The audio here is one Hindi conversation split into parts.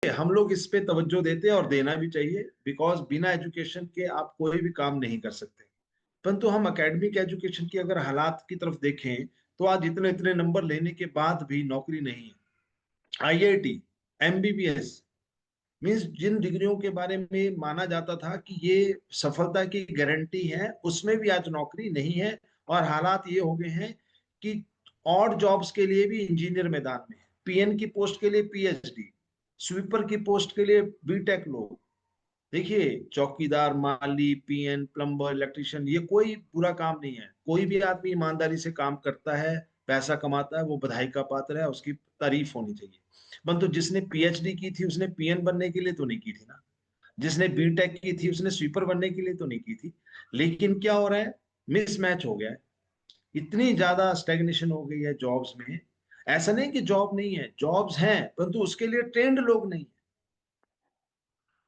हम लोग इस पे तवज्जो देते हैं और देना भी चाहिए, बिकॉज बिना एजुकेशन के आप कोई भी काम नहीं कर सकते। परंतु हम एकेडमिक एजुकेशन की अगर हालात की तरफ देखें तो आज इतने इतने नंबर लेने के बाद भी नौकरी नहीं है। आईआईटी, एमबीबीएस, मीन्स जिन डिग्रियों के बारे में माना जाता था कि ये सफलता की गारंटी है, उसमें भी आज नौकरी नहीं है। और हालात ये हो गए हैं कि और जॉब्स के लिए भी इंजीनियर मैदान में है, पीएन की पोस्ट के लिए पीएचडी, स्वीपर की पोस्ट के लिए बीटेक लोग। देखिए, चौकीदार, माली, पीएन, प्लम्बर, इलेक्ट्रिशियन, ये कोई बुरा काम नहीं है। कोई भी आदमी ईमानदारी से काम करता है, पैसा कमाता है, वो बधाई का पात्र है, उसकी तारीफ होनी चाहिए। परंतु जिसने पीएचडी की थी उसने पीएन बनने के लिए तो नहीं की थी ना। जिसने बीटेक की थी उसने स्वीपर बनने के लिए तो नहीं की थी। लेकिन क्या हो रहा है, मिसमैच हो गया है। इतनी ज्यादा स्टेग्नेशन हो गई है जॉब्स में। ऐसा नहीं कि जॉब नहीं है, जॉब्स हैं, परंतु उसके लिए ट्रेंड लोग नहीं।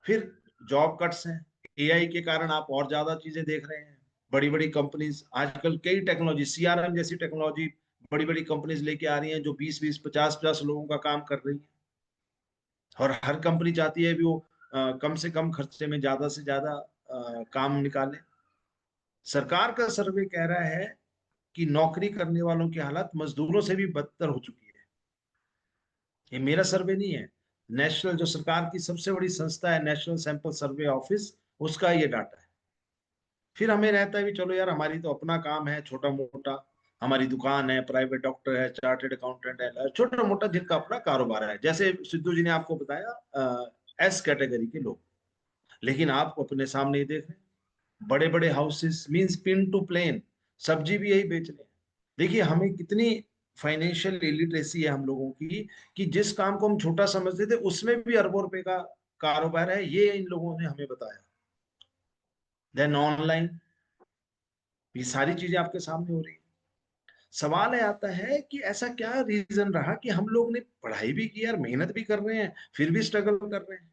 फिर जॉब कट्स हैं, एआई के कारण आप और ज्यादा चीजें देख रहे हैं। बड़ी बड़ी कंपनीज आजकल कई टेक्नोलॉजी, सीआरएम जैसी टेक्नोलॉजी बड़ी बड़ी कंपनीज लेके आ रही हैं, जो 20-20, 50-50 लोगों का काम कर रही है। और हर कंपनी चाहती है भी वो कम से कम खर्चे में ज्यादा से ज्यादा काम निकाले। सरकार का सर्वे कह रहा है कि नौकरी करने वालों की हालत मजदूरों से भी बदतर हो चुकी है। ये मेरा सर्वे नहीं है, नेशनल, जो सरकार की सबसे बड़ी संस्था है, नेशनल सैंपल सर्वे ऑफिस, उसका ये डाटा है। फिर हमें रहता है भी चलो यार, हमारी तो अपना काम है छोटा मोटा, हमारी दुकान है, प्राइवेट डॉक्टर है, चार्टेड अकाउंटेंट है, छोटा मोटा जिनका अपना कारोबार है, जैसे सिद्धू जी ने आपको बताया, एस कैटेगरी के लोग। लेकिन आप अपने सामने ही देख रहे हैं, बड़े बड़े houses, means pin to plane, सब्जी भी यही बेच रहे हैं। देखिए हमें कितनी फाइनेंशियल इलिटरेसी है हम लोगों की, कि जिस काम को हम छोटा समझते थे उसमें भी अरबों रुपए का कारोबार है, ये इन लोगों ने हमें बताया। देन ऑनलाइन, ये सारी चीजें आपके सामने हो रही है। सवाल आता है कि ऐसा क्या रीजन रहा कि हम लोग ने पढ़ाई भी की यार, मेहनत भी कर रहे हैं, फिर भी स्ट्रगल कर रहे हैं।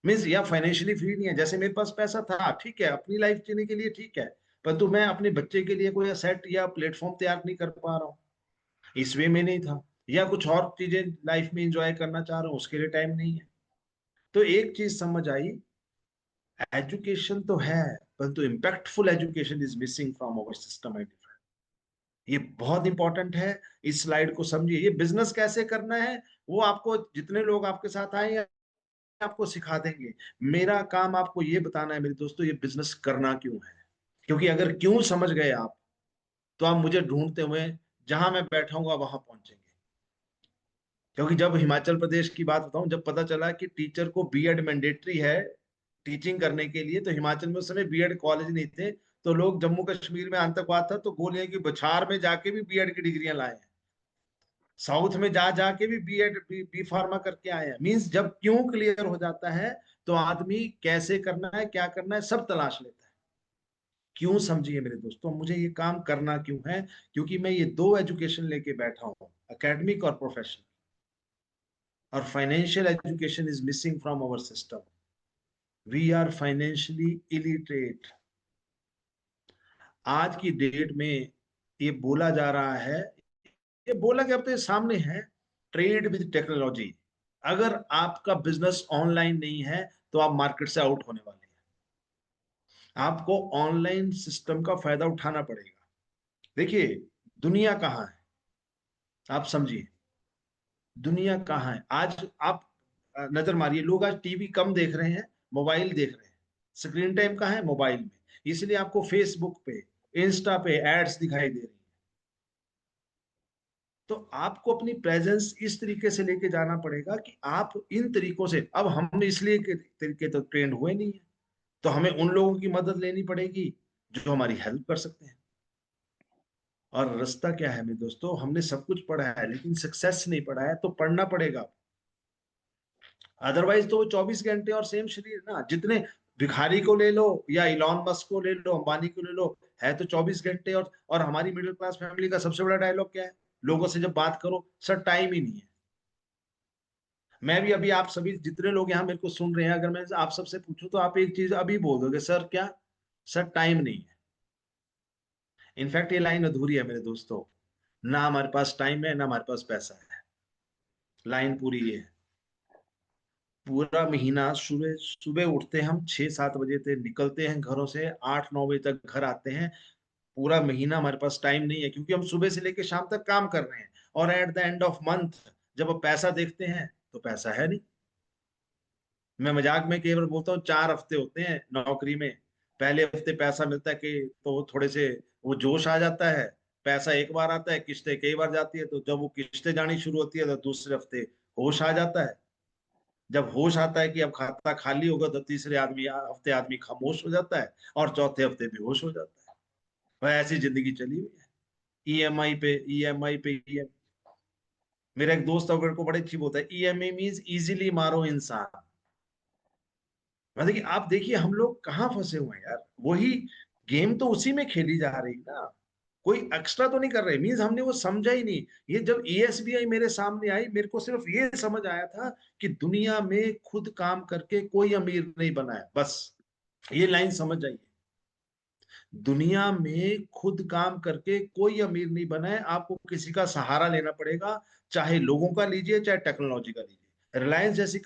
मीन्स या फाइनेंशियली फ्री नहीं है। जैसे मेरे पास पैसा था, ठीक है, अपनी लाइफ जीने के लिए ठीक है, परंतु मैं अपने बच्चे के लिए कोई सेट या प्लेटफॉर्म तैयार नहीं कर पा रहा हूँ, इस वे में नहीं था। या कुछ और चीजें लाइफ में एंजॉय करना चाह रहा हूँ, उसके लिए टाइम नहीं है। तो एक चीज समझ आई, एजुकेशन तो है, परंतु impactful education is missing from our system. ये बहुत इंपॉर्टेंट है। इस स्लाइड को समझिए। ये बिजनेस कैसे करना है, वो आपको जितने लोग आपके साथ आए आपको सिखा देंगे। मेरा काम आपको ये बताना है मेरे दोस्तों, ये बिजनेस करना क्यों है। क्योंकि अगर क्यों समझ गए आप, तो आप मुझे ढूंढते हुए जहां मैं बैठाऊंगा वहां पहुंचेंगे। क्योंकि जब हिमाचल प्रदेश की बात बताऊं, जब पता चला कि टीचर को बीएड मैंडेटरी है टीचिंग करने के लिए, तो हिमाचल में उस समय बीएड कॉलेज नहीं थे, तो लोग, जम्मू कश्मीर में आतंकवाद था तो गोलियां की बौछार में जाके भी बीएड की डिग्रियां लाए हैं। साउथ में जा जाके भी बीएड बी फार्मा करके आए हैं। मींस जब क्यों क्लियर हो जाता है, तो आदमी कैसे करना है, क्या करना है, सब तलाश लेता है। क्यों समझिए मेरे दोस्तों, मुझे ये काम करना क्यों है। क्योंकि मैं ये दो एजुकेशन लेके बैठा हूँ, एकेडमिक और प्रोफेशनल। और financial education is missing from our system. We are financially illiterate. आज की डेट में ये बोला जा रहा है, ये बोला कि अपने सामने है, ट्रेड विद टेक्नोलॉजी। अगर आपका बिजनेस ऑनलाइन नहीं है तो आप मार्केट से आउट होने वाले हैं। आपको ऑनलाइन सिस्टम का फायदा उठाना पड़ेगा। देखिए, दुनिया कहाँ है, आप समझिए, दुनिया कहाँ है आज। आप नजर मारिए, लोग आज टीवी कम देख रहे हैं, मोबाइल देख रहे हैं। स्क्रीन टाइम कहाँ है, मोबाइल में। इसलिए आपको फेसबुक पे, इंस्टा पे एड्स दिखाई दे रही है। तो आपको अपनी प्रेजेंस इस तरीके से लेके जाना पड़ेगा कि आप इन तरीकों से, अब हम इसलिए के तरीके तो ट्रेंड हुए नहीं है, तो हमें उन लोगों की मदद लेनी पड़ेगी जो हमारी हेल्प कर सकते हैं। और रास्ता क्या है मेरे दोस्तों, हमने सब कुछ पढ़ा है लेकिन सक्सेस नहीं पढ़ा है, तो पढ़ना पड़ेगा। अदरवाइज तो वो 24 घंटे और सेम शरीर ना, जितने भिखारी को ले लो या इलॉन मस्क को ले लो, अंबानी को ले लो, है तो 24 घंटे। और हमारी मिडिल क्लास फैमिली का सबसे बड़ा डायलॉग क्या है, लोगों से जब बात करो, सर टाइम ही नहीं है। मैं भी अभी, आप सभी जितने लोग यहाँ मेरे को सुन रहे हैं, अगर मैं आप सबसे पूछूं तो आप एक चीज अभी बोल दोगे, सर क्या, सर टाइम नहीं है। इनफैक्ट ये लाइन अधूरी है मेरे दोस्तों, ना हमारे पास टाइम है ना हमारे पास पैसा है। लाइन पूरी ये है, पूरा महीना सुबह सुबह उठते हम 6-7 बजे से निकलते हैं घरों से, 8-9 बजे तक घर आते हैं। पूरा महीना हमारे पास टाइम नहीं है क्योंकि हम सुबह से लेके शाम तक काम कर रहे हैं और at the end of month जब आप पैसा देखते हैं, तो पैसा है नहीं। मैं मजाक में कई बार बोलता हूँ 4 हफ्ते होते हैं नौकरी में। पहले हफ्ते पैसा मिलता है कि तो वो थोड़े से वो जोश आ जाता है, पैसा एक बार आता है, किस्तें कई बार जाती है, तो जब वो किस्तें जानी शुरू होती है तो दूसरे हफ्ते होश आ जाता है। जब होश आता है कि अब खाता खाली होगा तो तीसरे हफ्ते आदमी खामोश हो जाता है और चौथे हफ्ते बेहोश हो जाता है। वह ऐसी जिंदगी चली हुई है। ईएमआई पे ईएमआई पे ईएमआई। मेरा एक दोस्त है मेरे को बड़े अच्छी बोलता है, ईएमआई मीन्स इजीली मारो इंसान। मतलब कि आप देखिए हम लोग कहाँ फंसे हुए हैं यार, वही गेम तो उसी में खेली जा रही ना। कोई एक्स्ट्रा तो नहीं कर रहे, मीन्स हमने वो समझा ही नहीं। ये जब ईएसबीआई मेरे सामने आई, मेरे को सिर्फ ये समझ आया था कि दुनिया में खुद काम करके कोई अमीर नहीं बना है, बस ये लाइन समझ आई। दुनिया में खुद काम करके कोई अमीर नहीं बना है, आपको किसी का सहारा लेना पड़ेगा, चाहे लोगों का लीजिए चाहे टेक्नोलॉजी का लीजिए। रिलायंस जैसी